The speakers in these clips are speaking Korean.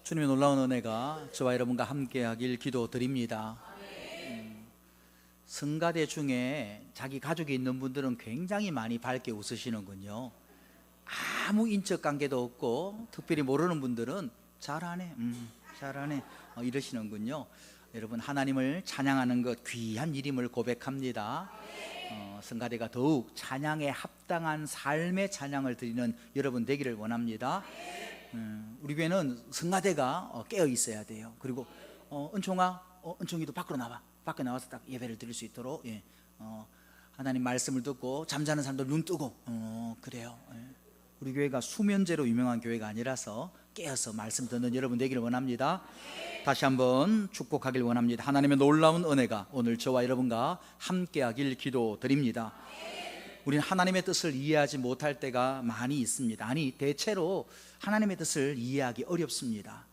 주님의 놀라운 은혜가 저와 여러분과 함께하길 기도드립니다. 성가대 중에 자기 가족이 있는 분들은 굉장히 많이 밝게 웃으시는군요. 아무 인적 관계도 없고 특별히 모르는 분들은 잘하네, 잘하네 이러시는군요. 여러분, 하나님을 찬양하는 것 귀한 일임을 고백합니다. 성가대가 더욱 찬양에 합당한 삶의 찬양을 드리는 여러분 되기를 원합니다. 우리 교회는 성가대가 깨어 있어야 돼요. 그리고 은총아, 은총이도 밖으로 나와. 밖에 나와서 딱 예배를 드릴 수 있도록, 하나님 말씀을 듣고 잠자는 사람들 눈 뜨고 그래요. 우리 교회가 수면제로 유명한 교회가 아니라서 깨어서 말씀 듣는 여러분 되기를 원합니다. 다시 한번 축복하길 원합니다. 하나님의 놀라운 은혜가 오늘 저와 여러분과 함께하길 기도드립니다. 우리는 하나님의 뜻을 이해하지 못할 때가 많이 있습니다. 아니, 대체로 하나님의 뜻을 이해하기 어렵습니다.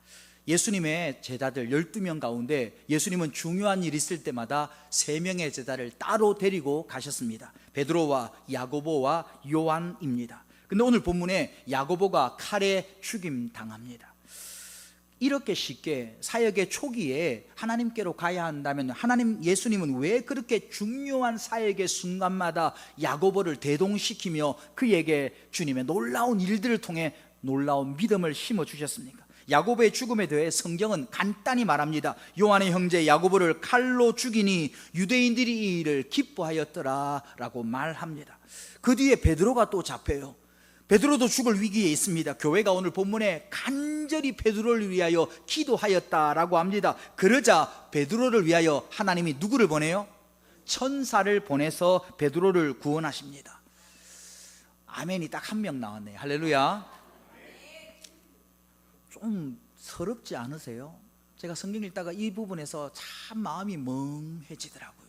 예수님의 제자들 12명 가운데 예수님은 중요한 일이 있을 때마다 3명의 제자를 따로 데리고 가셨습니다. 베드로와 야고보와 요한입니다. 근데 오늘 본문에 야고보가 칼에 죽임 당합니다. 이렇게 쉽게 사역의 초기에 하나님께로 가야 한다면 예수님은 왜 그렇게 중요한 사역의 순간마다 야고보를 대동시키며 그에게 주님의 놀라운 일들을 통해 놀라운 믿음을 심어주셨습니까? 야고보의 죽음에 대해 성경은 간단히 말합니다. 요한의 형제 야고보를 칼로 죽이니 유대인들이 이 일을 기뻐하였더라 라고 말합니다. 그 뒤에 베드로가 또 잡혀요. 베드로도 죽을 위기에 있습니다. 교회가 오늘 본문에 간절히 베드로를 위하여 기도하였다라고 합니다. 그러자 베드로를 위하여 하나님이 누구를 보내요? 천사를 보내서 베드로를 구원하십니다. 아멘이 딱 한 명 나왔네요. 할렐루야. 좀 서럽지 않으세요? 제가 성경 읽다가 이 부분에서 참 마음이 멍해지더라고요.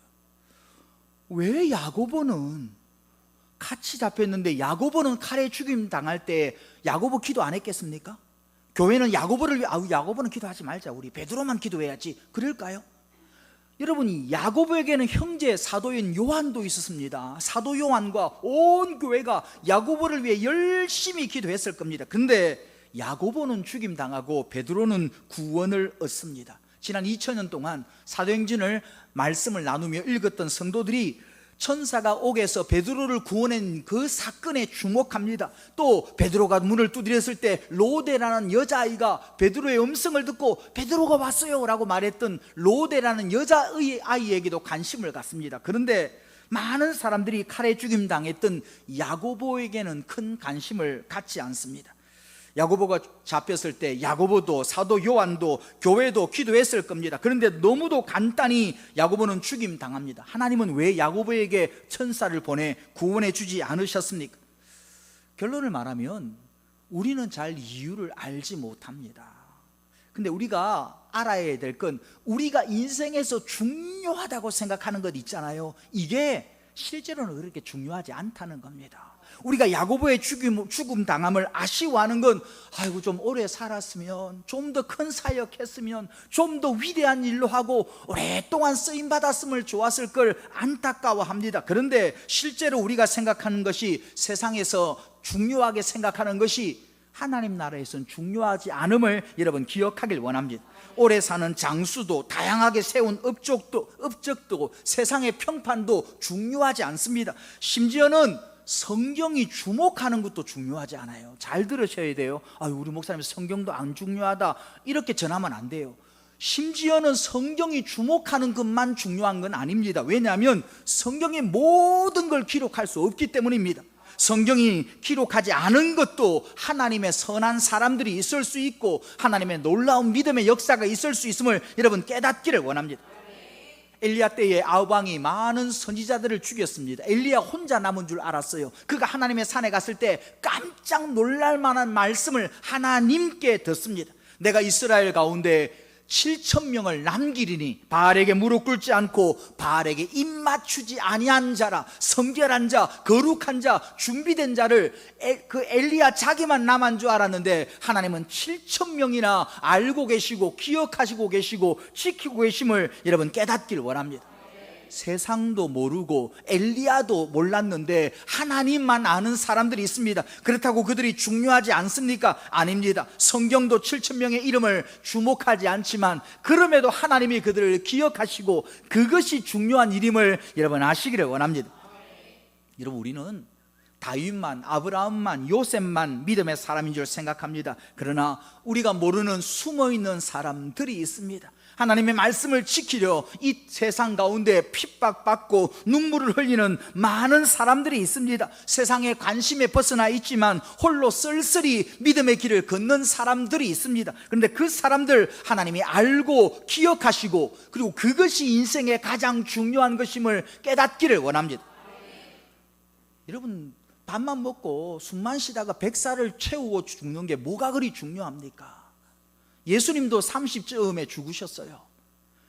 왜 야고보는 같이 잡혔는데 야고보는 칼에 죽임 당할 때 야고보 기도 안 했겠습니까? 교회는 야고보를 위해 야고보는 기도하지 말자, 우리 베드로만 기도해야지, 그럴까요? 여러분, 야고보에게는 형제 사도인 요한도 있었습니다. 사도 요한과 온 교회가 야고보를 위해 열심히 기도했을 겁니다. 근데 야고보는 죽임 당하고 베드로는 구원을 얻습니다. 지난 2000년 동안 사도행전을 말씀을 나누며 읽었던 성도들이 천사가 옥에서 베드로를 구원한 그 사건에 주목합니다. 또 베드로가 문을 두드렸을 때 로데라는 여자아이가 베드로의 음성을 듣고 베드로가 왔어요 라고 말했던 로데라는 여자아이에게도 관심을 갖습니다. 그런데 많은 사람들이 칼에 죽임 당했던 야고보에게는 큰 관심을 갖지 않습니다. 야고보가 잡혔을 때 야고보도 사도 요한도 교회도 기도했을 겁니다. 그런데 너무도 간단히 야고보는 죽임 당합니다. 하나님은 왜 야고보에게 천사를 보내 구원해 주지 않으셨습니까? 결론을 말하면 우리는 잘 이유를 알지 못합니다. 근데 우리가 알아야 될 건 우리가 인생에서 중요하다고 생각하는 것 있잖아요. 이게 실제로는 그렇게 중요하지 않다는 겁니다. 우리가 야고보의 죽음 당함을 아쉬워하는 건 아이고 좀 오래 살았으면, 좀 더 큰 사역했으면, 좀 더 위대한 일로 하고 오랫동안 쓰임 받았으면 좋았을 걸 안타까워합니다. 그런데 실제로 우리가 생각하는 것이, 세상에서 중요하게 생각하는 것이 하나님 나라에서는 중요하지 않음을 여러분 기억하길 원합니다. 오래 사는 장수도, 다양하게 세운 업적도 세상의 평판도 중요하지 않습니다. 심지어는 성경이 주목하는 것도 중요하지 않아요. 잘 들으셔야 돼요. 우리 목사님 성경도 안 중요하다 이렇게 전하면 안 돼요. 심지어는 성경이 주목하는 것만 중요한 건 아닙니다. 왜냐하면 성경의 모든 걸 기록할 수 없기 때문입니다. 성경이 기록하지 않은 것도 하나님의 선한 사람들이 있을 수 있고 하나님의 놀라운 믿음의 역사가 있을 수 있음을 여러분 깨닫기를 원합니다. 엘리야 때에 아합왕이 많은 선지자들을 죽였습니다. 엘리야 혼자 남은 줄 알았어요. 그가 하나님의 산에 갔을 때 깜짝 놀랄 만한 말씀을 하나님께 듣습니다. 내가 이스라엘 가운데 7,000명을 남기리니 바알에게 무릎 꿇지 않고 바알에게 입 맞추지 아니한 자라, 성결한 자, 거룩한 자, 준비된 자를 그 엘리야 자기만 남은 줄 알았는데 하나님은 7,000명이나 알고 계시고 기억하시고 계시고 지키고 계심을 여러분 깨닫기를 원합니다. 세상도 모르고 엘리야도 몰랐는데 하나님만 아는 사람들이 있습니다. 그렇다고 그들이 중요하지 않습니까? 아닙니다. 성경도 7,000명의 이름을 주목하지 않지만 그럼에도 하나님이 그들을 기억하시고 그것이 중요한 일임을 여러분 아시기를 원합니다. 여러분, 우리는 다윗만, 아브라함만, 요셉만 믿음의 사람인 줄 생각합니다. 그러나 우리가 모르는 숨어있는 사람들이 있습니다. 하나님의 말씀을 지키려 이 세상 가운데 핍박받고 눈물을 흘리는 많은 사람들이 있습니다. 세상의 관심에 벗어나 있지만 홀로 쓸쓸히 믿음의 길을 걷는 사람들이 있습니다. 그런데 그 사람들 하나님이 알고 기억하시고 그리고 그것이 인생의 가장 중요한 것임을 깨닫기를 원합니다. 여러분, 밥만 먹고 숨만 쉬다가 100살을 채우고 죽는 게 뭐가 그리 중요합니까? 예수님도 30쯤에 죽으셨어요.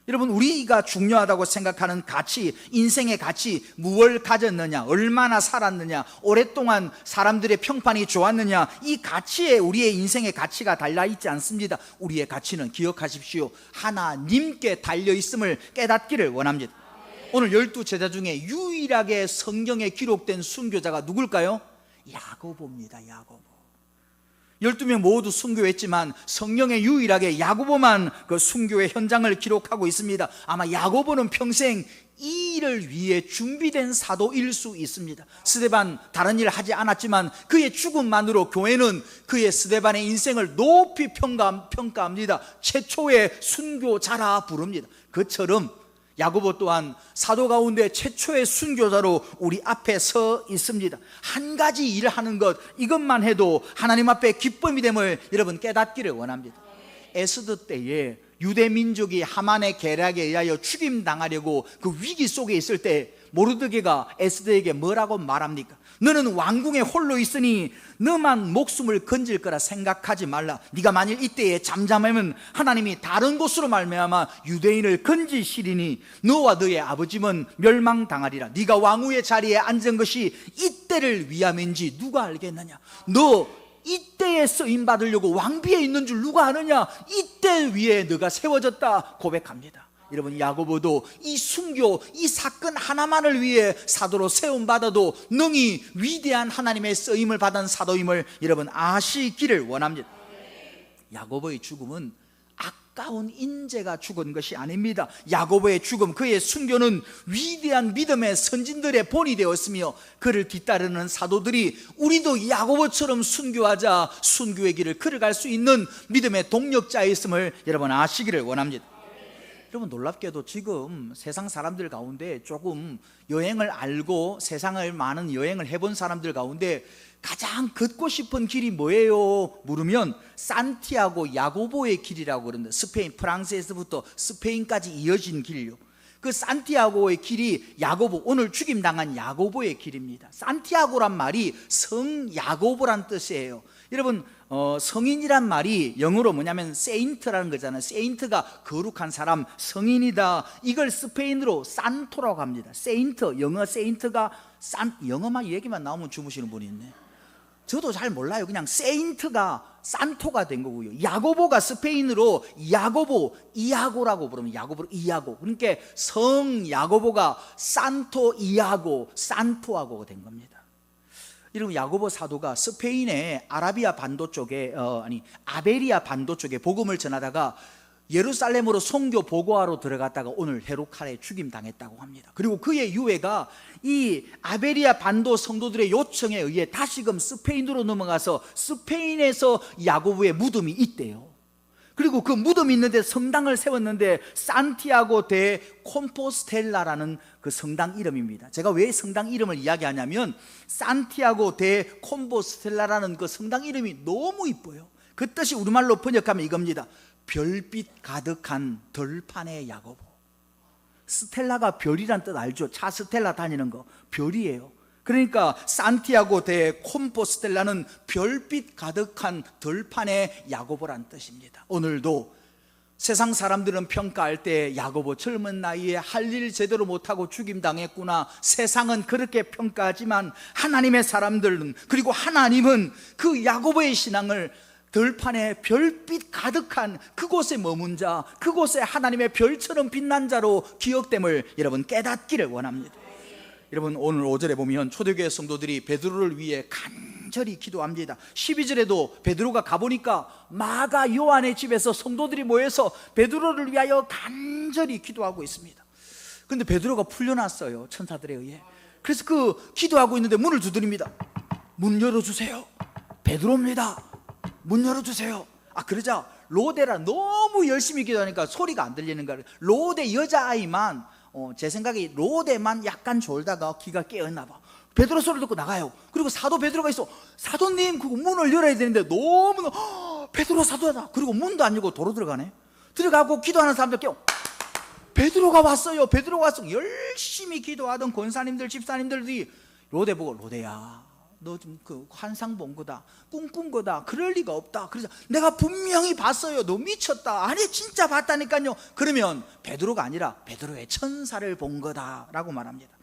여러분, 우리가 중요하다고 생각하는 가치, 인생의 가치, 무엇을 가졌느냐, 얼마나 살았느냐, 오랫동안 사람들의 평판이 좋았느냐, 이 가치에 우리의 인생의 가치가 달려있지 않습니다. 우리의 가치는 기억하십시오, 하나님께 달려있음을 깨닫기를 원합니다. 오늘 12제자 중에 유일하게 성경에 기록된 순교자가 누굴까요? 야고보입니다. 야고보. 12명 모두 순교했지만 성경에 유일하게 야고보만 그 순교의 현장을 기록하고 있습니다. 아마 야고보는 평생 이 일을 위해 준비된 사도일 수 있습니다. 스데반 다른 일을 하지 않았지만 그의 죽음만으로 교회는 그의 스데반의 인생을 높이 평가합니다. 최초의 순교자라 부릅니다. 그처럼 야고보 또한 사도 가운데 최초의 순교자로 우리 앞에 서 있습니다. 한 가지 일을 하는 것, 이것만 해도 하나님 앞에 기쁨이 됨을 여러분 깨닫기를 원합니다. 에스더 때에 유대 민족이 하만의 계략에 의하여 죽임당하려고 그 위기 속에 있을 때 모르드게가 에스더에게 뭐라고 말합니까? 너는 왕궁에 홀로 있으니 너만 목숨을 건질 거라 생각하지 말라. 네가 만일 이때에 잠잠하면 하나님이 다른 곳으로 말미암아 유대인을 건지시리니 너와 너의 아버지는 멸망당하리라. 네가 왕후의 자리에 앉은 것이 이때를 위함인지 누가 알겠느냐? 너 이때에 쓰임 받으려고 왕비에 있는 줄 누가 아느냐? 이때 위에 너가 세워졌다 고백합니다. 여러분, 야고보도 이 순교, 이 사건 하나만을 위해 사도로 세움받아도 능히 위대한 하나님의 쓰임을 받은 사도임을 여러분 아시기를 원합니다. 야고보의 죽음은 아까운 인재가 죽은 것이 아닙니다. 야고보의 죽음, 그의 순교는 위대한 믿음의 선진들의 본이 되었으며 그를 뒤따르는 사도들이 우리도 야고보처럼 순교하자 순교의 길을 걸어갈 수 있는 믿음의 동력자였음을 여러분 아시기를 원합니다. 여러분, 놀랍게도 지금 세상 사람들 가운데 조금 여행을 알고 세상을 많은 여행을 해본 사람들 가운데 가장 걷고 싶은 길이 뭐예요? 물으면 산티아고 야고보의 길이라고 그러는데, 스페인, 프랑스에서부터 스페인까지 이어진 길이요. 그 산티아고의 길이 야고보, 오늘 죽임당한 야고보의 길입니다. 산티아고란 말이 성야고보란 뜻이에요. 여러분, 성인이란 말이 영어로 뭐냐면 세인트라는 거잖아요. 세인트가 거룩한 사람, 성인이다. 이걸 스페인어로 산토라고 합니다. 세인트, 영어 세인트가 영어만 얘기만 나오면 주무시는 분이 있네. 저도 잘 몰라요. 그냥 세인트가 산토가 된 거고요. 야고보가 스페인어로 야고보, 이아고라고 부르면 야고보, 이아고. 그러니까 성 야고보가 산토, 이아고, 산토하고가 된 겁니다. 여러분, 야고보 사도가 스페인의 아라비아 반도 쪽에 아베리아 반도 쪽에 복음을 전하다가 예루살렘으로 선교 보고하러 들어갔다가 오늘 헤롯칼에 죽임당했다고 합니다. 그리고 그의 유해가 이 아베리아 반도 성도들의 요청에 의해 다시금 스페인으로 넘어가서 스페인에서 야고보의 무덤이 있대요. 그리고 그 무덤이 있는데 성당을 세웠는데 산티아고 데 콤포스텔라라는 그 성당 이름입니다. 제가 왜 성당 이름을 이야기하냐면 산티아고 데 콤포스텔라라는 그 성당 이름이 너무 이뻐요. 그 뜻이 우리말로 번역하면 이겁니다. 별빛 가득한 들판의 야고보. 스텔라가 별이란 뜻 알죠? 차 스텔라 다니는 거 별이에요. 그러니까 산티아고 데 콤포스텔라는 별빛 가득한 들판의 야고보란 뜻입니다. 오늘도 세상 사람들은 평가할 때 야고보 젊은 나이에 할 일 제대로 못하고 죽임당했구나, 세상은 그렇게 평가하지만 하나님의 사람들은, 그리고 하나님은 그 야고보의 신앙을 들판에 별빛 가득한 그곳에 머문 자, 그곳에 하나님의 별처럼 빛난 자로 기억됨을 여러분 깨닫기를 원합니다. 여러분, 오늘 5절에 보면 초대교회 성도들이 베드로를 위해 간절히 기도합니다. 12절에도 베드로가 가보니까 마가 요한의 집에서 성도들이 모여서 베드로를 위하여 간절히 기도하고 있습니다. 그런데 베드로가 풀려났어요, 천사들에 의해. 그래서 그 기도하고 있는데 문을 두드립니다. 문 열어주세요. 베드로입니다. 문 열어주세요. 그러자 로데라 너무 열심히 기도하니까 소리가 안 들리는 거예요. 로데 여자아이만 제 생각에 로데만 약간 졸다가 귀가 깨었나 봐. 베드로 소리 듣고 나가요. 그리고 사도 베드로가 있어. 사도님, 그거 문을 열어야 되는데 너무 베드로 사도다. 그리고 문도 안 열고 도로 들어가네. 들어가고 기도하는 사람들 깨워. 베드로가 왔어요. 베드로가 왔어. 열심히 기도하던 권사님들, 집사님들이 로데 보고, 로데야, 너 좀 그 환상 본 거다, 꿈꾼 거다, 그럴 리가 없다. 그래서 내가 분명히 봤어요. 너 미쳤다. 아니 진짜 봤다니까요. 그러면 베드로가 아니라 베드로의 천사를 본 거다라고 말합니다.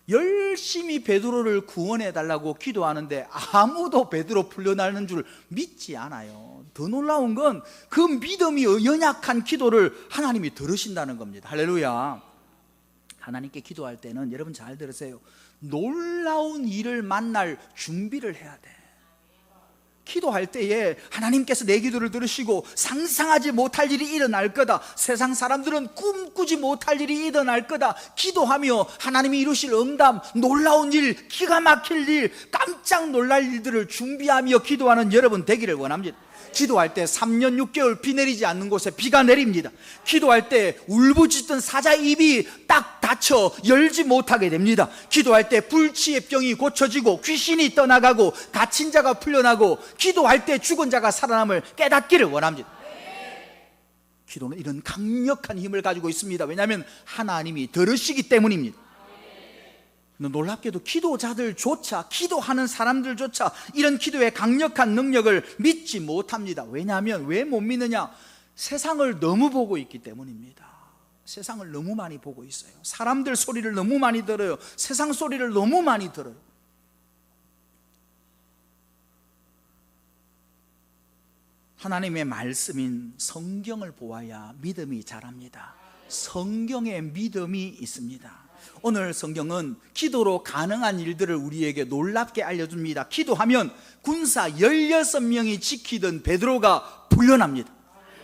열심히 베드로를 구원해 달라고 기도하는데 아무도 베드로 풀려나는 줄 믿지 않아요. 더 놀라운 건 그 믿음이 연약한 기도를 하나님이 들으신다는 겁니다. 할렐루야. 하나님께 기도할 때는 여러분 잘 들으세요. 놀라운 일을 만날 준비를 해야 돼. 기도할 때에 하나님께서 내 기도를 들으시고 상상하지 못할 일이 일어날 거다. 세상 사람들은 꿈꾸지 못할 일이 일어날 거다. 기도하며 하나님이 이루실 응답, 놀라운 일, 기가 막힐 일, 깜짝 놀랄 일들을 준비하며 기도하는 여러분 되기를 원합니다. 기도할 때 3년 6개월 비 내리지 않는 곳에 비가 내립니다. 기도할 때 울부짖던 사자 입이 딱 닫혀 열지 못하게 됩니다. 기도할 때 불치의 병이 고쳐지고 귀신이 떠나가고 갇힌 자가 풀려나고 기도할 때 죽은 자가 살아남을 깨닫기를 원합니다. 기도는 이런 강력한 힘을 가지고 있습니다. 왜냐하면 하나님이 들으시기 때문입니다. 놀랍게도 기도자들조차, 기도하는 사람들조차 이런 기도의 강력한 능력을 믿지 못합니다. 왜냐하면 왜 못 믿느냐? 세상을 너무 보고 있기 때문입니다. 세상을 너무 많이 보고 있어요. 사람들 소리를 너무 많이 들어요. 세상 소리를 너무 많이 들어요. 하나님의 말씀인 성경을 보아야 믿음이 자랍니다. 성경에 믿음이 있습니다. 오늘 성경은 기도로 가능한 일들을 우리에게 놀랍게 알려줍니다. 기도하면 군사 16명이 지키던 베드로가 풀려납니다.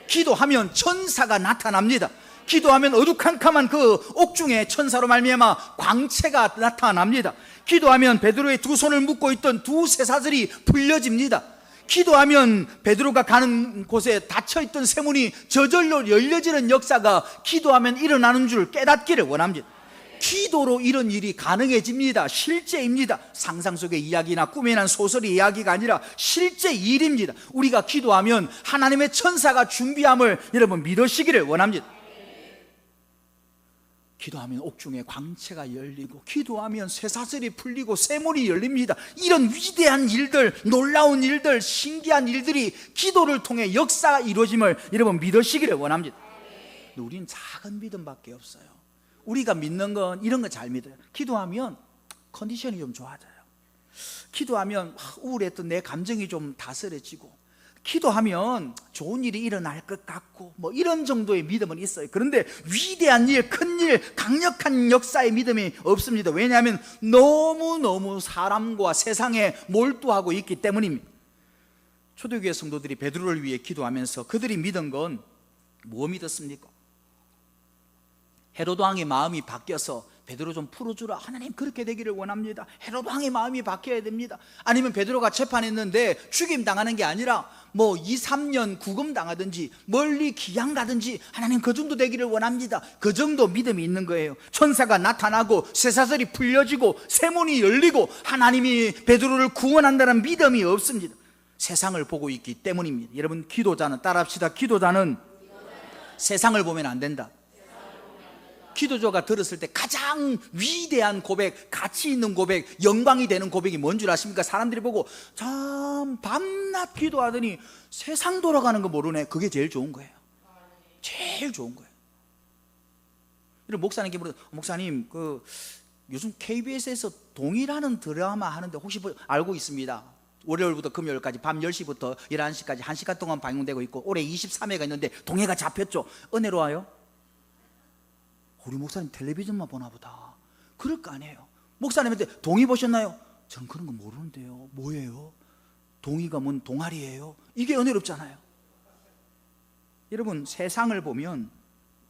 기도하면 천사가 나타납니다. 기도하면 어두캄캄한 그 옥중에 천사로 말미암아 광채가 나타납니다. 기도하면 베드로의 두 손을 묶고 있던 두 쇠사슬이 풀려집니다. 기도하면 베드로가 가는 곳에 닫혀있던 쇠문이 저절로 열려지는 역사가 기도하면 일어나는 줄 깨닫기를 원합니다. 기도로 이런 일이 가능해집니다. 실제입니다. 상상 속의 이야기나 꿈에 난 소설의 이야기가 아니라 실제 일입니다. 우리가 기도하면 하나님의 천사가 준비함을 여러분 믿으시기를 원합니다. 기도하면 옥중에 광채가 열리고 기도하면 쇠사슬이 풀리고 쇠문이 열립니다. 이런 위대한 일들, 놀라운 일들, 신기한 일들이 기도를 통해 역사가 이루어짐을 여러분 믿으시기를 원합니다. 근데 우리는 작은 믿음밖에 없어요. 우리가 믿는 건 이런 거 잘 믿어요. 기도하면 컨디션이 좀 좋아져요. 기도하면 우울했던 내 감정이 좀 다스려지고, 기도하면 좋은 일이 일어날 것 같고, 뭐 이런 정도의 믿음은 있어요. 그런데 위대한 일, 큰 일, 강력한 역사의 믿음이 없습니다. 왜냐하면 너무너무 사람과 세상에 몰두하고 있기 때문입니다. 초대교회 성도들이 베드로를 위해 기도하면서 그들이 믿은 건 뭐 믿었습니까? 헤로드 왕의 마음이 바뀌어서 베드로 좀 풀어주라, 하나님 그렇게 되기를 원합니다. 헤로드 왕의 마음이 바뀌어야 됩니다. 아니면 베드로가 재판했는데 죽임 당하는 게 아니라 뭐 2, 3년 구금 당하든지 멀리 기양 가든지 하나님 그 정도 되기를 원합니다. 그 정도 믿음이 있는 거예요. 천사가 나타나고 쇠사슬이 풀려지고 쇠문이 열리고 하나님이 베드로를 구원한다는 믿음이 없습니다. 세상을 보고 있기 때문입니다. 여러분, 기도자는, 따라합시다. 기도자는 세상을 보면 안 된다. 기도자가 들었을 때 가장 위대한 고백, 가치 있는 고백, 영광이 되는 고백이 뭔 줄 아십니까? 사람들이 보고 참 밤낮 기도하더니 세상 돌아가는 거 모르네. 그게 제일 좋은 거예요. 제일 좋은 거예요. 이런 목사님께 물어서, 목사님 요즘 KBS에서 동이라는 드라마 하는데 혹시 알고 있습니다. 월요일부터 금요일까지 밤 10시부터 11시까지 1시간 동안 방영되고 있고 올해 23회가 있는데 동해가 잡혔죠. 은혜로워요? 우리 목사님 텔레비전만 보나 보다. 그럴 거 아니에요. 목사님한테 동의 보셨나요? 저는 그런 거 모르는데요. 뭐예요? 동의가 뭔 동아리예요? 이게 은혜롭잖아요. 여러분, 세상을 보면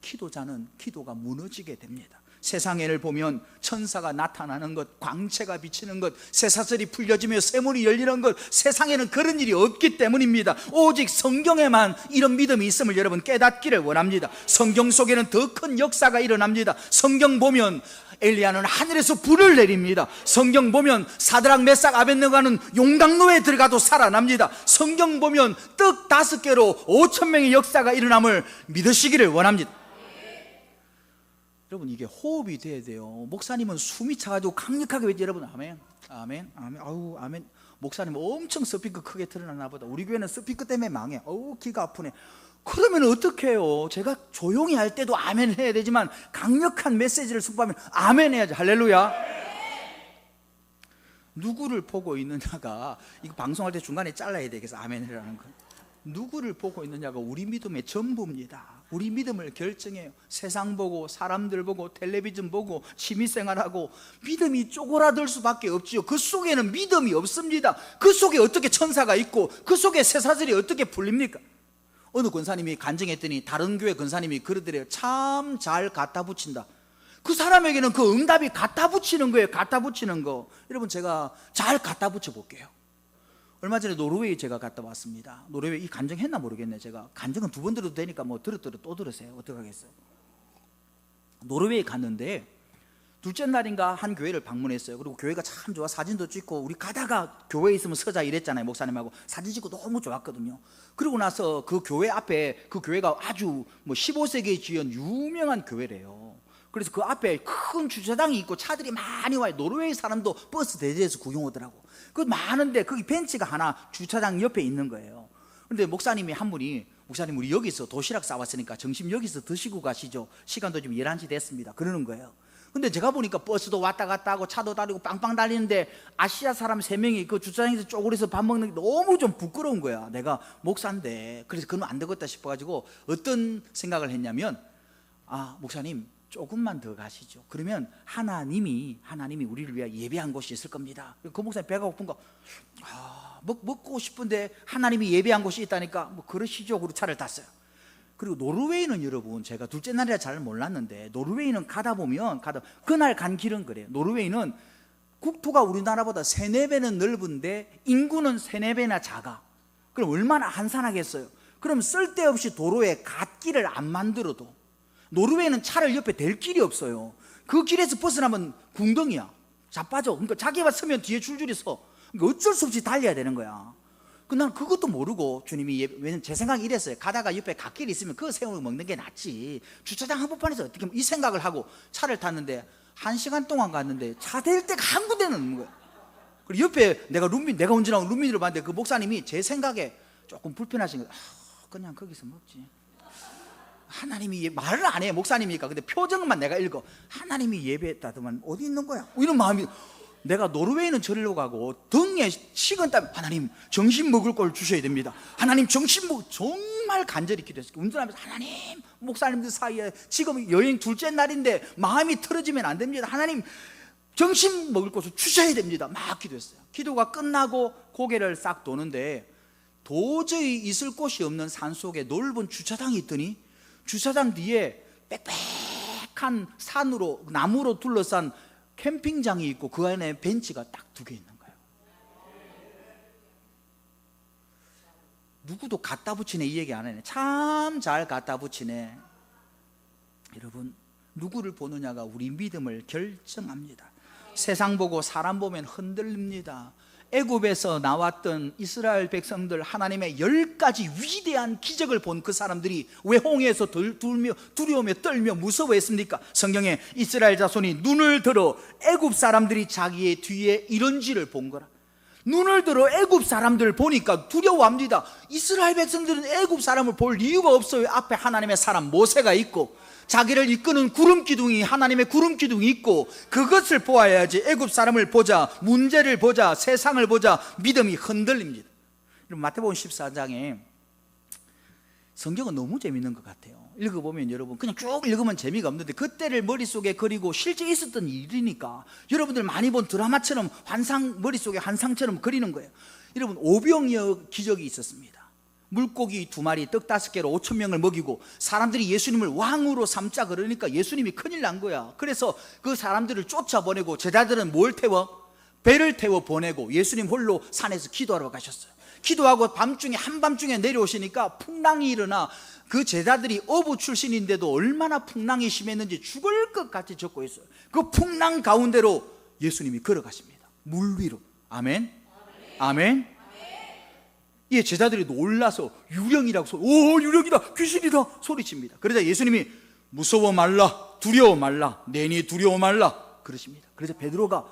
기도자는 기도가 무너지게 됩니다. 세상을 보면 천사가 나타나는 것, 광채가 비치는 것, 쇠사슬이 풀려지며 쇠문이 열리는 것, 세상에는 그런 일이 없기 때문입니다. 오직 성경에만 이런 믿음이 있음을 여러분 깨닫기를 원합니다. 성경 속에는 더 큰 역사가 일어납니다. 성경 보면 엘리야는 하늘에서 불을 내립니다. 성경 보면 사드락 메삭 아벳느고는 용광로에 들어가도 살아납니다. 성경 보면 떡 5개로 5,000명의 역사가 일어남을 믿으시기를 원합니다. 여러분, 이게 호흡이 돼야 돼요. 목사님은 숨이 차가지고 강력하게 외치. 여러분, 아멘, 아멘, 아멘. 아우, 아멘. 목사님 엄청 스피커 크게 틀어놨나 보다. 우리 교회는 스피커 때문에 망해. 어우, 귀가 아프네. 그러면 어떻게 해요? 제가 조용히 할 때도 아멘 해야 되지만 강력한 메시지를 선포하면 아멘 해야지. 할렐루야. 누구를 보고 있느냐가, 이거 방송할 때 중간에 잘라야 되겠어. 아멘 해라는 거. 누구를 보고 있느냐가 우리 믿음의 전부입니다. 우리 믿음을 결정해요. 세상 보고 사람들 보고 텔레비전 보고 취미생활하고 믿음이 쪼그라들 수밖에 없지요. 그 속에는 믿음이 없습니다. 그 속에 어떻게 천사가 있고 그 속에 쇠사슬이 어떻게 풀립니까? 어느 권사님이 간증했더니 다른 교회 권사님이 그러더래요. 참 잘 갖다 붙인다. 그 사람에게는 그 응답이 갖다 붙이는 거예요. 갖다 붙이는 거. 여러분, 제가 잘 갖다 붙여 볼게요. 얼마 전에 노르웨이 제가 갔다 왔습니다. 노르웨이, 이 간증했나 모르겠네. 제가 간증은 2번 들어도 되니까 뭐 들었더라 또 들으세요. 어떡하겠어요. 노르웨이 갔는데 둘째 날인가 한 교회를 방문했어요. 그리고 교회가 참 좋아. 사진도 찍고, 우리 가다가 교회에 있으면 서자 이랬잖아요. 목사님하고 사진 찍고 너무 좋았거든요. 그리고 나서 그 교회 앞에, 그 교회가 아주 뭐 15세기에 지은 유명한 교회래요. 그래서 그 앞에 큰 주차장이 있고 차들이 많이 와요. 노르웨이 사람도 버스 대절해서 구경 오더라고. 그 많은데 거기 벤치가 하나 주차장 옆에 있는 거예요. 그런데 목사님이 한 분이, 목사님 우리 여기서 도시락 싸왔으니까 점심 여기서 드시고 가시죠. 시간도 지금 11시 됐습니다. 그러는 거예요. 근데 제가 보니까 버스도 왔다 갔다 하고 차도 다니고 빵빵 달리는데 아시아 사람 3명이 그 주차장에서 쪼그려서 밥 먹는 게 너무 좀 부끄러운 거야. 내가 목사인데. 그래서 그러면 안 되겠다 싶어가지고 어떤 생각을 했냐면, 아, 목사님 조금만 더 가시죠. 그러면 하나님이 우리를 위해 예배한 곳이 있을 겁니다. 그 목사님 배가 고픈가? 먹고 싶은데 하나님이 예배한 곳이 있다니까 뭐 그러시죠. 그리고 차를 탔어요. 그리고 노르웨이는 여러분, 제가 둘째 날이라 잘 몰랐는데 노르웨이는 가다 보면 그날 간 길은 그래요. 노르웨이는 국토가 우리나라보다 3-4배는 넓은데 인구는 3-4배나 작아. 그럼 얼마나 한산하겠어요. 그럼 쓸데없이 도로에 갓길을 안 만들어도, 노르웨이는 차를 옆에 댈 길이 없어요. 그 길에서 벗어나면 궁덩이야. 자빠져. 그러니까 자기가 서면 뒤에 줄줄이 서. 그러니까 어쩔 수 없이 달려야 되는 거야. 난 그것도 모르고 주님이, 왜냐면 제 생각이 이랬어요. 가다가 옆에 갓길이 있으면 그거 세우고 먹는 게 낫지. 주차장 한복판에서 어떻게, 이 생각을 하고 차를 탔는데 1시간 동안 갔는데 차 댈 데가 한 군데는 없는 거야. 그리고 옆에 내가 운전하고 룸미를 봤는데 그 목사님이 제 생각에 조금 불편하신 거야. 그냥 거기서 먹지. 하나님이 말을 안 해. 목사님이니까. 근데 표정만 내가 읽어. 하나님이 예배했다더만 어디 있는 거야? 이런 마음이. 내가 노르웨이는 저리로 가고 등에 식은땀, 하나님 정신 먹을 걸 주셔야 됩니다. 하나님 정신 먹을, 정말 간절히 기도했어요. 운전하면서 하나님, 목사님들 사이에 지금 여행 둘째 날인데 마음이 틀어지면 안 됩니다. 하나님 정신 먹을 것을 주셔야 됩니다. 막 기도했어요. 기도가 끝나고 고개를 싹 도는데 도저히 있을 곳이 없는 산속에 넓은 주차장이 있더니 주차장 뒤에 빽빽한 산으로, 나무로 둘러싼 캠핑장이 있고 그 안에 벤치가 딱 2개 있는 거예요. 누구도 갖다 붙이네 이 얘기 안 하네. 참 잘 갖다 붙이네. 여러분, 누구를 보느냐가 우리 믿음을 결정합니다. 세상 보고 사람 보면 흔들립니다. 애굽에서 나왔던 이스라엘 백성들, 하나님의 10가지 위대한 기적을 본 그 사람들이 왜 홍해에서 두려우며 떨며 무서워했습니까? 성경에 이스라엘 자손이 눈을 들어 애굽 사람들이 자기의 뒤에 이런지를 본 거라. 눈을 들어 애굽 사람들 보니까 두려워합니다. 이스라엘 백성들은 애굽 사람을 볼 이유가 없어요. 앞에 하나님의 사람 모세가 있고 자기를 이끄는 구름 기둥이, 하나님의 구름 기둥이 있고, 그것을 보아야지 애굽 사람을 보자, 문제를 보자, 세상을 보자 믿음이 흔들립니다. 마태복음 14장에 성경은 너무 재밌는 것 같아요. 읽어보면 여러분 그냥 쭉 읽으면 재미가 없는데 그때를 머릿속에 그리고 실제 있었던 일이니까 여러분들 많이 본 드라마처럼 머릿속에 환상처럼 그리는 거예요. 여러분 오병이어 기적이 있었습니다. 물고기 2마리 떡 5개로 5천 명을 먹이고 사람들이 예수님을 왕으로 삼자 그러니까 예수님이 큰일 난 거야. 그래서 그 사람들을 쫓아보내고 제자들은 뭘 태워? 배를 태워 보내고 예수님 홀로 산에서 기도하러 가셨어요. 기도하고 밤중에 한밤중에 내려오시니까 풍랑이 일어나 그 제자들이 어부 출신인데도 얼마나 풍랑이 심했는지 죽을 것 같이 젖고 있어요. 그 풍랑 가운데로 예수님이 걸어가십니다. 물 위로. 아멘. 아멘. 예, 제자들이 놀라서 유령이라고 오 유령이다 귀신이다 소리칩니다. 그러자 예수님이 무서워 말라 두려워 말라 내니 두려워 말라 그러십니다. 그래서 베드로가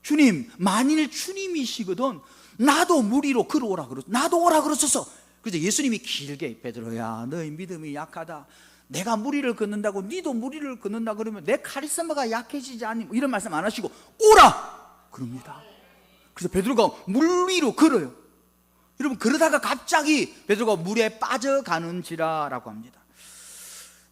주님 만일 주님이시거든 나도 물 위로 걸어오라 나도 오라 그러소서. 그래서 예수님이 길게 베드로야 너희 믿음이 약하다. 내가 물 위를 걷는다고 니도 물 위를 걷는다 그러면 내 카리스마가 약해지지 않니? 이런 말씀 안 하시고 오라 그럽니다. 그래서 베드로가 물 위로 걸어요. 여러분 그러다가 갑자기 베드로가 물에 빠져가는지라라고 합니다.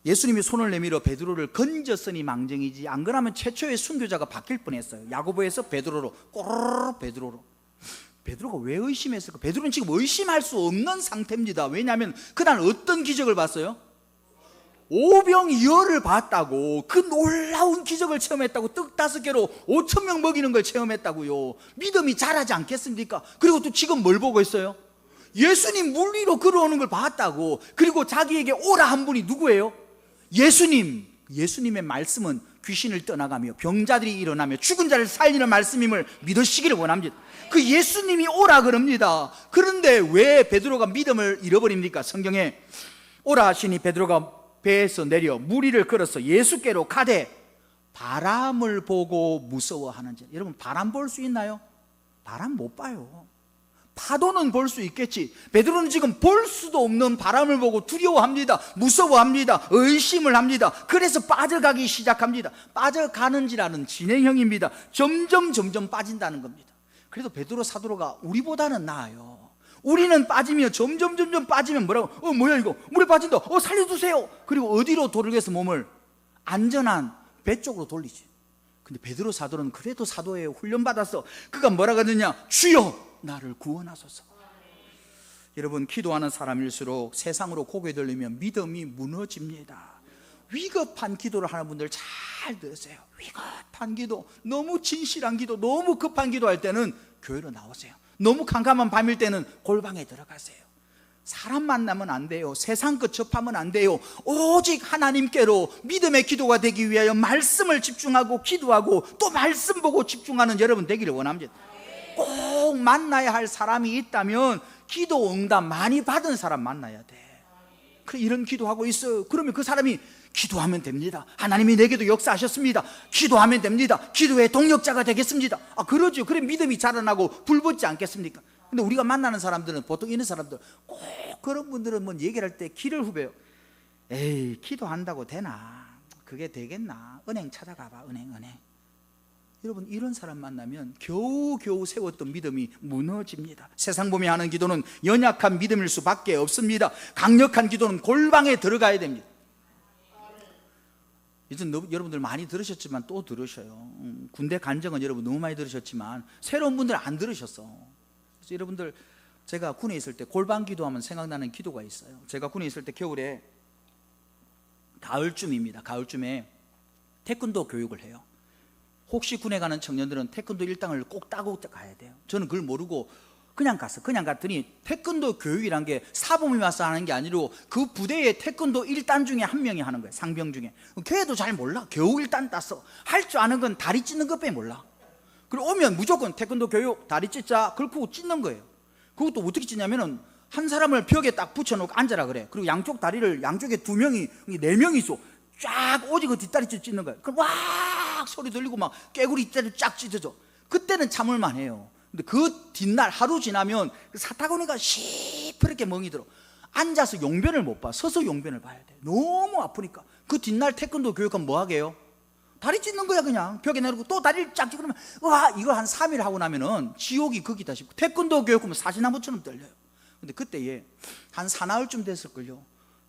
예수님이 손을 내밀어 베드로를 건졌으니 망정이지 안 그러면 최초의 순교자가 바뀔 뻔했어요. 야고보에서 베드로로 꼬르르 베드로로. 베드로가 왜 의심했을까? 베드로는 지금 의심할 수 없는 상태입니다. 왜냐하면 그날 어떤 기적을 봤어요? 오병이어를 봤다고. 그 놀라운 기적을 체험했다고. 떡 5개로 5천 명 먹이는 걸 체험했다고요. 믿음이 자라지 않겠습니까? 그리고 또 지금 뭘 보고 있어요? 예수님 물 위로 걸어오는 걸 봤다고. 그리고 자기에게 오라 한 분이 누구예요? 예수님. 예수님의 말씀은 귀신을 떠나가며 병자들이 일어나며 죽은 자를 살리는 말씀임을 믿으시기를 원합니다. 그 예수님이 오라 그럽니다. 그런데 왜 베드로가 믿음을 잃어버립니까? 성경에 오라 하시니 베드로가 배에서 내려 물 위를 걸어서 예수께로 가되 바람을 보고 무서워하는지. 여러분 바람 볼 수 있나요? 바람 못 봐요. 파도는 볼 수 있겠지. 베드로는 지금 볼 수도 없는 바람을 보고 두려워합니다. 무서워합니다. 의심을 합니다. 그래서 빠져가기 시작합니다. 빠져가는지라는 진행형입니다. 점점 빠진다는 겁니다. 그래도 베드로 사도로가 우리보다는 나아요. 우리는 빠지며 점점 빠지면 뭐라고? 뭐야 이거 물에 빠진다. 살려주세요. 그리고 어디로 돌리겠어? 몸을 안전한 배 쪽으로 돌리지. 근데 베드로 사도는 그래도 사도예요. 훈련받았어. 그가 뭐라고 하느냐? 주여 나를 구원하소서. 여러분 기도하는 사람일수록 세상으로 고개 돌리면 믿음이 무너집니다. 위급한 기도를 하는 분들 잘 들으세요. 위급한 기도, 너무 진실한 기도, 너무 급한 기도할 때는 교회로 나오세요. 너무 캄캄한 밤일 때는 골방에 들어가세요. 사람 만나면 안 돼요. 세상 것 접하면 안 돼요. 오직 하나님께로 믿음의 기도가 되기 위하여 말씀을 집중하고 기도하고 또 말씀 보고 집중하는 여러분 되기를 원합니다. 꼭 만나야 할 사람이 있다면 기도 응답 많이 받은 사람 만나야 돼. 그래 이런 기도하고 있어요. 그러면 그 사람이 기도하면 됩니다. 하나님이 내게도 역사하셨습니다. 기도하면 됩니다. 기도의 동력자가 되겠습니다. 그러죠. 그래 믿음이 자라나고 불붙지 않겠습니까? 근데 우리가 만나는 사람들은 보통 이런 사람들 꼭 그런 분들은 뭐 얘기를 할 때 기를 후배요. 에이 기도한다고 되나? 그게 되겠나? 은행 찾아가봐. 은행. 여러분 이런 사람 만나면 겨우 세웠던 믿음이 무너집니다. 세상 봄이 하는 기도는 연약한 믿음일 수밖에 없습니다. 강력한 기도는 골방에 들어가야 됩니다. 요즘 여러분들 많이 들으셨지만 또 들으셔요. 군대 간증은 여러분 너무 많이 들으셨지만 새로운 분들 안 들으셨어. 그래서 여러분들 제가 군에 있을 때 골방 기도하면 생각나는 기도가 있어요. 제가 군에 있을 때 겨울에 가을쯤입니다. 가을쯤에 태권도 교육을 해요. 혹시 군에 가는 청년들은 태권도 1단을 꼭 따고 가야 돼요. 저는 그걸 모르고 그냥 갔더니 태권도 교육이란 게 사범이 와서 하는 게 아니고 그 부대의 태권도 1단 중에 한 명이 하는 거예요. 상병 중에. 걔도 잘 몰라. 겨우 1단 땄어. 할 줄 아는 건 다리 찢는 것밖에 몰라. 그리고 오면 무조건 태권도 교육 다리 찢자 그렇고 찢는 거예요. 그것도 어떻게 찢냐면은 한 사람을 벽에 딱 붙여놓고 앉아라 그래. 그리고 양쪽 다리를 양쪽에 2명이 4명이 있어. 쫙 오직 그 뒷다리 찢는 거예요. 그럼 와 소리 들리고 막 깨구리 뒷다리 쫙 찢어져. 그때는 참을만 해요. 근데 그 뒷날 하루 지나면 사타구니가 시퍼렇게 멍이 들어. 앉아서 용변을 못 봐. 서서 용변을 봐야 돼. 너무 아프니까. 그 뒷날 태권도 교육하면 뭐 하게요? 다리 찢는 거야. 그냥 벽에 내놓고 또 다리를 쫙 찢고 그러면 와, 이거 한 3일 하고 나면은 지옥이 거기다 싶고, 태권도 교육하면 사시나무처럼 떨려요. 근데 그때에 한 사나흘쯤 됐을걸요.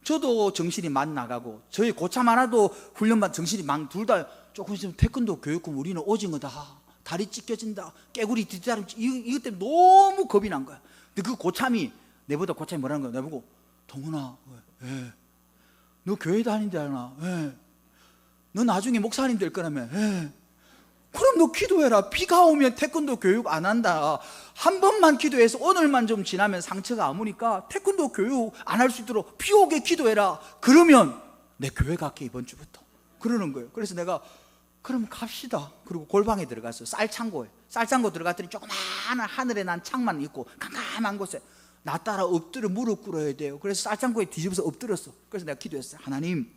저도 정신이 막 나가고, 저희 고참 하나도 훈련받 정신이 막, 둘 다 조금 있으면 태권도 교육하면 우리는 오징어다, 다리 찢겨진다, 깨구리 뒷다리, 이것 때문에 너무 겁이 난 거야. 근데 그 고참이, 내보다 고참이 뭐라는 거야? 내보고, 동훈아, 예. 너 교회 다닌다잖아. 예. 너 나중에 목사님 될 거라며. 예. 그럼 너 기도해라. 비가 오면 태권도 교육 안 한다. 한 번만 기도해서 오늘만 좀 지나면 상처가 아무니까 태권도 교육 안 할 수 있도록 비 오게 기도해라. 그러면 내 교회 갈게, 이번 주부터. 그러는 거예요. 그래서 내가 그럼 갑시다. 그리고 골방에 들어갔어요. 쌀창고에. 쌀창고 들어갔더니 조그마한 하늘에 난 창만 있고 깜깜한 곳에 나 따라 엎드려 무릎 꿇어야 돼요. 그래서 쌀창고에 뒤집어서 엎드렸어. 그래서 내가 기도했어요. 하나님,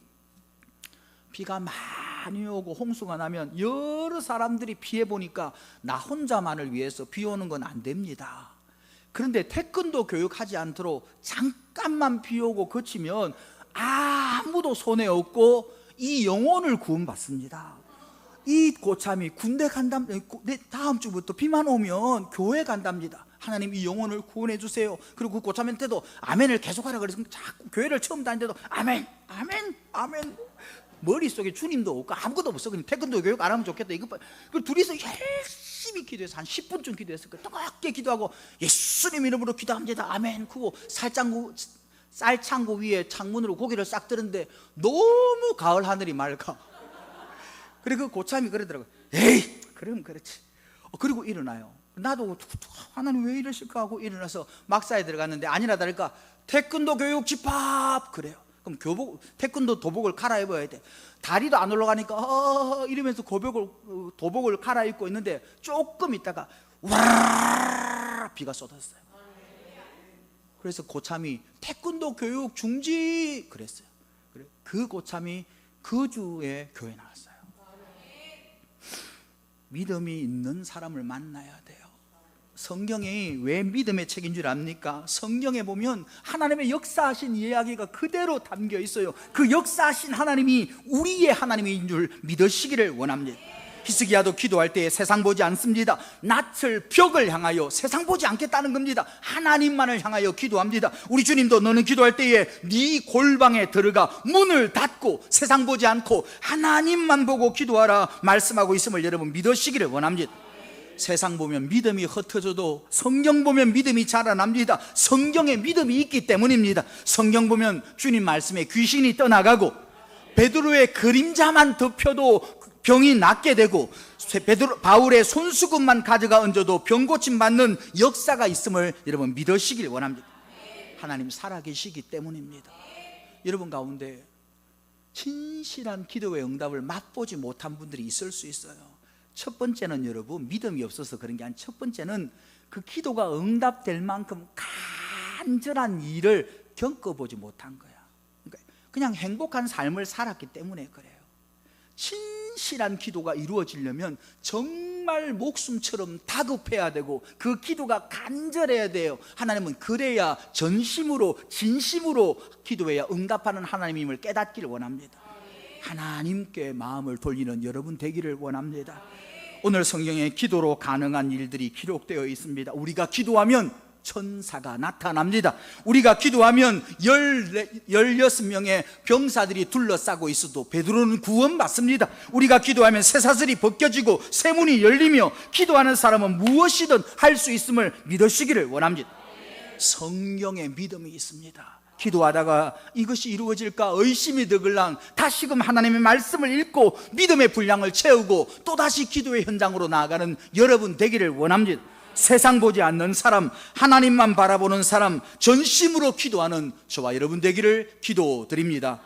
비가 많이 오고 홍수가 나면 여러 사람들이 피해 보니까 나 혼자만을 위해서 비 오는 건 안 됩니다. 그런데 태권도 교육하지 않도록 잠깐만 비 오고 그치면 아무도 손해 없고 이 영혼을 구원받습니다. 이 고참이 군대 간답, 다음 주부터 비만 오면 교회 간답니다. 하나님, 이 영혼을 구원해 주세요. 그리고 그 고참한테도 아멘을 계속하라 그래서 자꾸 교회를 처음 다니는데도 아멘, 아멘, 아멘. 머릿속에 주님도 없고 아무것도 없어. 그냥 태권도 교육 안 하면 좋겠다. 이거 그 둘이서 열심히 기도해서 한 10분쯤 기도했을 거예요. 뜨겁게 기도하고 예수님 이름으로 기도합니다. 아멘. 그거 쌀창고 위에 창문으로 고개를 싹 들었는데 너무 가을 하늘이 맑아. 그리고 그 고참이 그러더라고요. 에이, 그럼 그렇지. 그리고 일어나요. 나도 하나님 왜 이러실까 하고 일어나서 막사에 들어갔는데 아니라 다를까 태권도 교육 집합 그래요. 그럼 태권도 도복을 갈아입어야 돼. 다리도 안 올라가니까 이러면서 도복을 갈아입고 있는데 조금 있다가 와, 비가 쏟았어요. 그래서 고참이 태권도 교육 중지 그랬어요. 그 고참이 그 주에 교회 나왔어요. 믿음이 있는 사람을 만나야 돼요. 성경이 왜 믿음의 책인 줄 압니까? 성경에 보면 하나님의 역사하신 이야기가 그대로 담겨 있어요. 그 역사하신 하나님이 우리의 하나님인 줄 믿으시기를 원합니다. 히스기야도 기도할 때에 세상 보지 않습니다. 낯을 벽을 향하여 세상 보지 않겠다는 겁니다. 하나님만을 향하여 기도합니다. 우리 주님도 너는 기도할 때에 네 골방에 들어가 문을 닫고 세상 보지 않고 하나님만 보고 기도하라 말씀하고 있음을 여러분 믿으시기를 원합니다. 세상 보면 믿음이 흩어져도 성경 보면 믿음이 자라납니다. 성경에 믿음이 있기 때문입니다. 성경 보면 주님 말씀에 귀신이 떠나가고 베드로의 그림자만 덮여도 병이 낫게 되고 바울의 손수건만 가져가 얹어도 병 고침 받는 역사가 있음을 여러분 믿으시길 원합니다. 하나님 살아계시기 때문입니다. 여러분 가운데 진실한 기도의 응답을 맛보지 못한 분들이 있을 수 있어요. 첫 번째는 여러분 믿음이 없어서 그런 게 아니라 첫 번째는 그 기도가 응답될 만큼 간절한 일을 겪어보지 못한 거야. 그러니까 그냥 행복한 삶을 살았기 때문에 그래요. 진실한 기도가 이루어지려면 정말 목숨처럼 다급해야 되고 그 기도가 간절해야 돼요. 하나님은 그래야 전심으로 진심으로 기도해야 응답하는 하나님임을 깨닫기를 원합니다. 하나님께 마음을 돌리는 여러분 되기를 원합니다. 오늘 성경에 기도로 가능한 일들이 기록되어 있습니다. 우리가 기도하면 천사가 나타납니다. 우리가 기도하면 16명의 병사들이 둘러싸고 있어도 베드로는 구원받습니다. 우리가 기도하면 쇠사슬이 벗겨지고 쇠문이 열리며 기도하는 사람은 무엇이든 할 수 있음을 믿으시기를 원합니다. 성경에 믿음이 있습니다. 기도하다가 이것이 이루어질까 의심이 들걸랑 다시금 하나님의 말씀을 읽고 믿음의 분량을 채우고 또다시 기도의 현장으로 나아가는 여러분 되기를 원합니다. 세상 보지 않는 사람, 하나님만 바라보는 사람, 전심으로 기도하는 저와 여러분 되기를 기도드립니다.